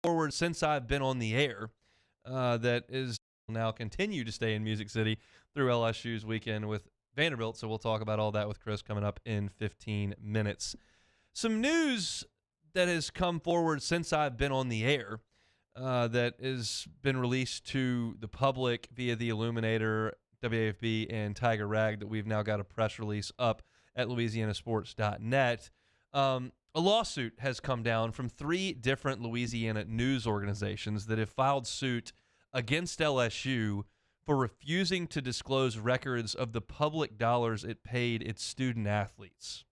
forward since I've been on the air that is now continue to stay in Music City through LSU's weekend with Vanderbilt. So we'll talk about all that with Chris coming up in 15 minutes. Some news that has come forward since I've been on the air that has been released to the public via the Illuminator, WAFB, and Tiger Rag that we've now got a press release up at louisianasports.net. A lawsuit has come down from 3 different Louisiana news organizations that have filed suit against LSU for refusing to disclose records of the public dollars it paid its student athletes.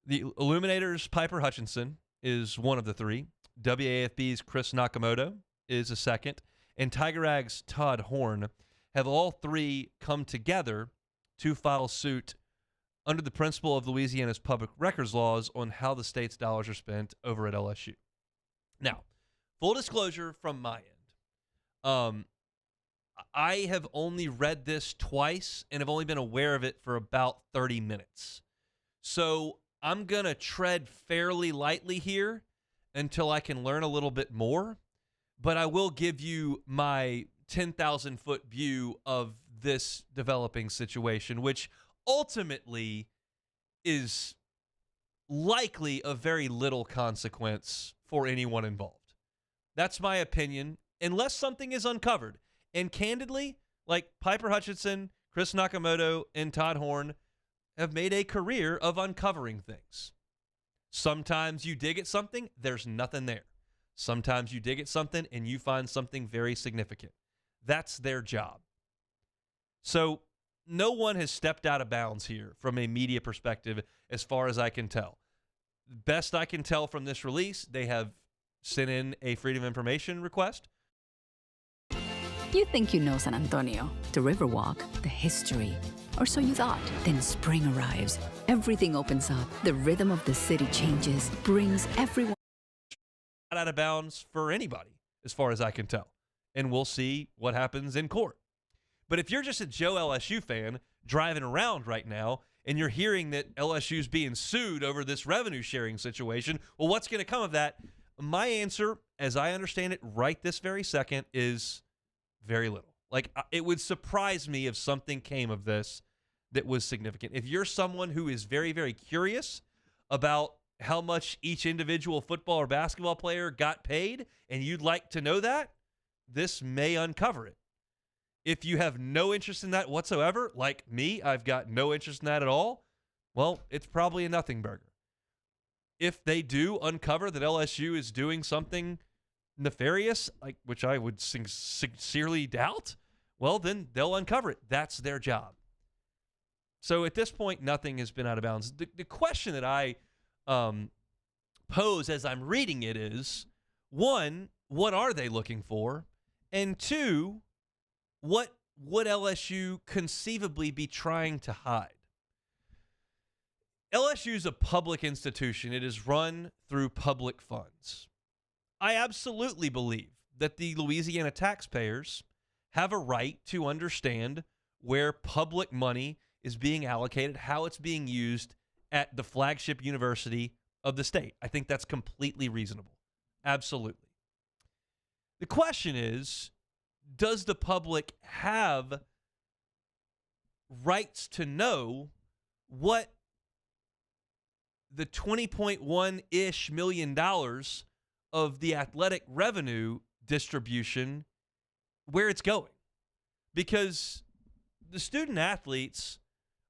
The Illuminator's Piper Hutchinson is one of the 3. WAFB's Chris Nakamoto is a second. And Tiger Rag's Todd Horn have all 3 come together to file suit under the principle of Louisiana's public records laws on how the state's dollars are spent over at LSU. Now, full disclosure from my end. I have only read this twice and have only been aware of it for about 30 minutes. So I'm going to tread fairly lightly here until I can learn a little bit more. But I will give you my 10,000-foot view of this developing situation, which ultimately is likely of very little consequence for anyone involved. That's my opinion, unless something is uncovered. And candidly, like Piper Hutchinson, Chris Nakamoto, and Todd Horn have made a career of uncovering things. Sometimes you dig at something, there's nothing there. Sometimes you dig at something and you find something very significant. That's their job. So no one has stepped out of bounds here from a media perspective as far as I can tell. Best I can tell from this release, they have sent in a Freedom of Information request. You think you know San Antonio, the Riverwalk, the history, or so you thought. Then spring arrives. Everything opens up. The rhythm of the city changes, brings everyone Not out of bounds for anybody, as far as I can tell. And we'll see what happens in court. But if you're just a Joe LSU fan driving around right now and you're hearing that LSU's being sued over this revenue sharing situation, well, what's going to come of that? My answer, as I understand it right this very second, is very little. Like, it would surprise me if something came of this that was significant. If you're someone who is very, very curious about how much each individual football or basketball player got paid and you'd like to know that, this may uncover it. If you have no interest in that whatsoever, like me, I've got no interest in that at all, well, it's probably a nothing burger. If they do uncover that LSU is doing something nefarious, like which I would sincerely doubt, well, then they'll uncover it. That's their job. So at this point, nothing has been out of bounds. The question that I pose as I'm reading it is, 1, what are they looking for? And 2, what would LSU conceivably be trying to hide? LSU is a public institution. It is run through public funds. I absolutely believe that the Louisiana taxpayers have a right to understand where public money is being allocated, how it's being used at the flagship university of the state. I think that's completely reasonable. Absolutely. The question is, does the public have rights to know what the $20.1-ish million of the athletic revenue distribution, where it's going? Because the student athletes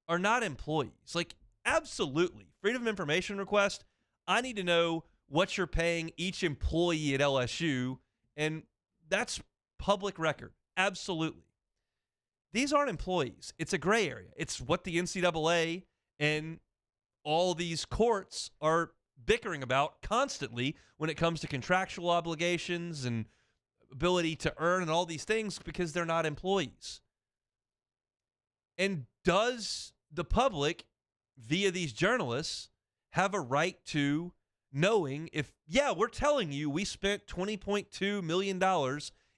are not employees. Like, absolutely. Freedom of Information request, I need to know what you're paying each employee at LSU, and that's public record. Absolutely. These aren't employees. It's a gray area. It's what the NCAA and all these courts are bickering about constantly when it comes to contractual obligations and ability to earn and all these things, because they're not employees. And does the public, via these journalists, have a right to knowing if, yeah, we're telling you we spent $20.2 million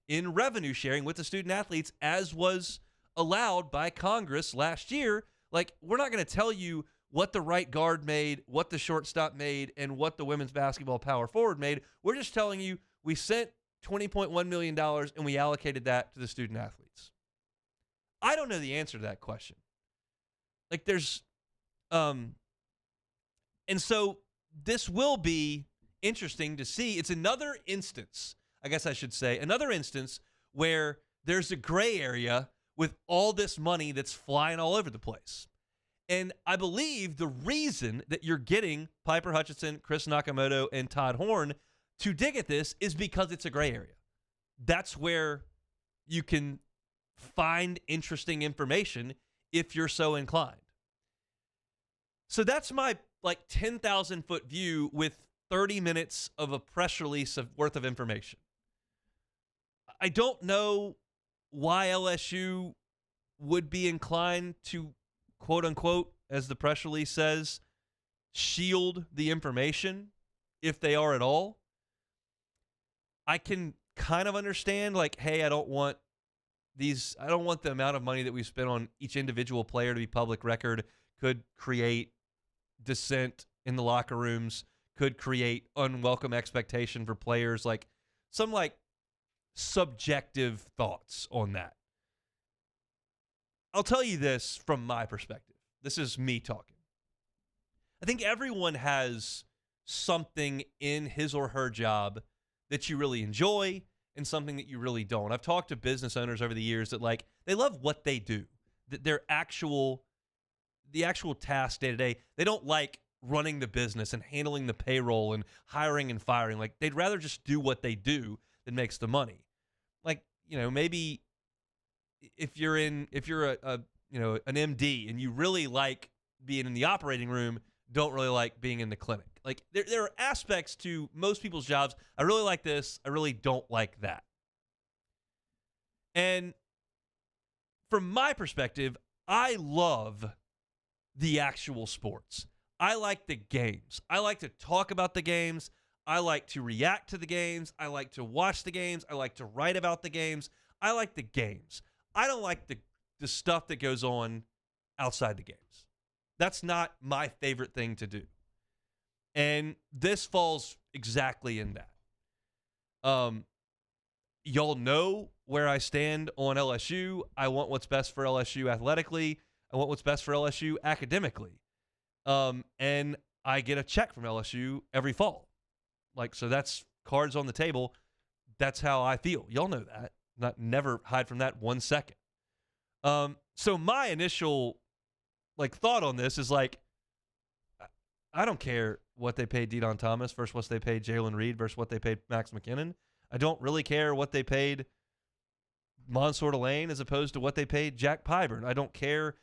in revenue sharing with the student athletes, as was allowed by Congress last year. Like, we're not going to tell you what the right guard made, what the shortstop made, and what the women's basketball power forward made. We're just telling you we sent $20.1 million and we allocated that to the student athletes? I don't know the answer to that question. Like and so this will be interesting to see. It's another instance, I guess I should say, another instance where there's a gray area with all this money that's flying all over the place. And I believe the reason that you're getting Piper Hutchinson, Chris Nakamoto, and Todd Horn to dig at this is because it's a gray area. That's where you can find interesting information if you're so inclined. So that's my 10,000 foot view with 30 minutes of a press release worth of information. I don't know why LSU would be inclined to, quote unquote, as the press release says, shield the information, if they are at all. I can kind of understand, hey, I don't want the amount of money that we spent on each individual player to be public record. Could create dissent in the locker rooms, could create unwelcome expectation for players, some subjective thoughts on that. I'll tell you this from my perspective. This is me talking. I think everyone has something in his or her job that you really enjoy and something that you really don't. I've talked to business owners over the years that they love what they do, that the actual task day to day. They don't like running the business and handling the payroll and hiring and firing. They'd rather just do what they do that makes the money. Maybe if you're an MD and you really like being in the operating room, don't really like being in the clinic. There are aspects to most people's jobs. I really like this. I really don't like that. And from my perspective, I love the actual sports. I like the games. I like to talk about the games. I like to react to the games. I like to watch the games. I like to write about the games. I like the games. I don't like the stuff that goes on outside the games. That's not my favorite thing to do. And this falls exactly in that. Y'all know where I stand on LSU. I want what's best for LSU athletically. I want what's best for LSU academically. And I get a check from LSU every fall. So that's cards on the table. That's how I feel. Y'all know that. Never hide from that 1 second. So my initial thought on this is I don't care what they paid De'Don Thomas versus what they paid Jalen Reed versus what they paid Max McKinnon. I don't really care what they paid Mansour Delane as opposed to what they paid Jack Pyburn. I don't care.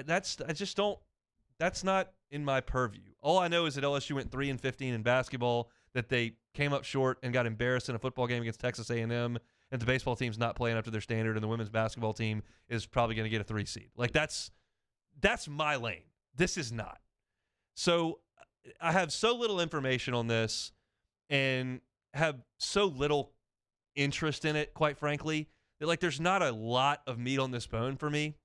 That's not in my purview. All I know is that LSU went 3-15 in basketball, that they came up short and got embarrassed in a football game against Texas A&M, and the baseball team's not playing up to their standard, and the women's basketball team is probably going to get a 3 seed. That's my lane. This is not. So I have so little information on this and have so little interest in it, quite frankly, that there's not a lot of meat on this bone for me.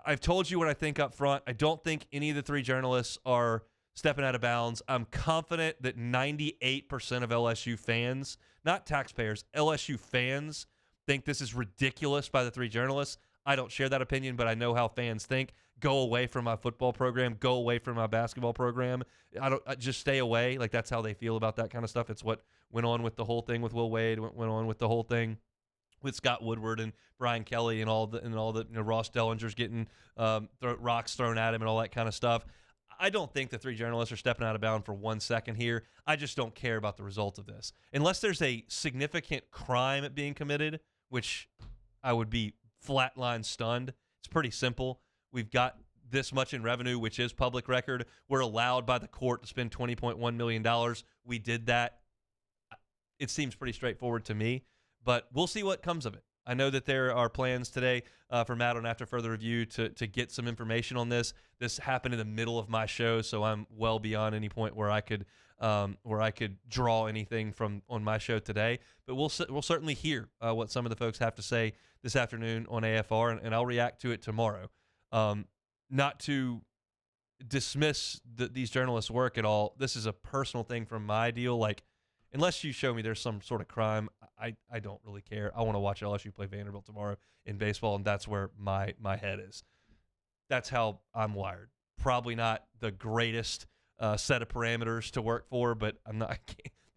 I've told you what I think up front. I don't think any of the 3 journalists are stepping out of bounds. I'm confident that 98% of LSU fans, not taxpayers, LSU fans, think this is ridiculous by the 3 journalists. I don't share that opinion, but I know how fans think. Go away from my football program. Go away from my basketball program. I just stay away. That's how they feel about that kind of stuff. It's what went on with the whole thing with Will Wade. Went on with the whole thing with Scott Woodward and Brian Kelly and all the Ross Dellinger's getting rocks thrown at him and all that kind of stuff. I don't think the 3 journalists are stepping out of bounds for 1 second here. I just don't care about the result of this. Unless there's a significant crime being committed, which I would be flatline stunned. It's pretty simple. We've got this much in revenue, which is public record. We're allowed by the court to spend $20.1 million. We did that. It seems pretty straightforward to me, but we'll see what comes of it. I know that there are plans today for Matt on After Further Review to get some information on this. This happened in the middle of my show, so I'm well beyond any point where I could draw anything from on my show today. But we'll certainly hear what some of the folks have to say this afternoon on AFR, and I'll react to it tomorrow. Not to dismiss these journalists' work at all. This is a personal thing from my deal. unless you show me there's some sort of crime, I don't really care. I want to watch LSU play Vanderbilt tomorrow in baseball, and that's where my head is. That's how I'm wired. Probably not the greatest set of parameters to work for, but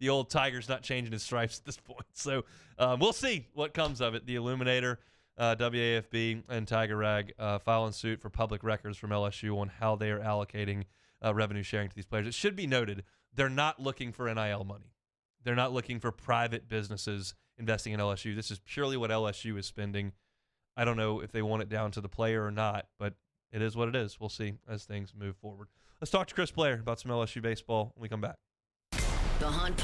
the old Tiger's not changing his stripes at this point. So we'll see what comes of it. The Illuminator, WAFB, and Tiger Rag filing suit for public records from LSU on how they are allocating revenue sharing to these players. It should be noted, they're not looking for NIL money. They're not looking for private businesses investing in LSU. This is purely what LSU is spending. I don't know if they want it down to the player or not, but it is what it is. We'll see as things move forward. Let's talk to Chris Blair about some LSU baseball when we come back. The Hunt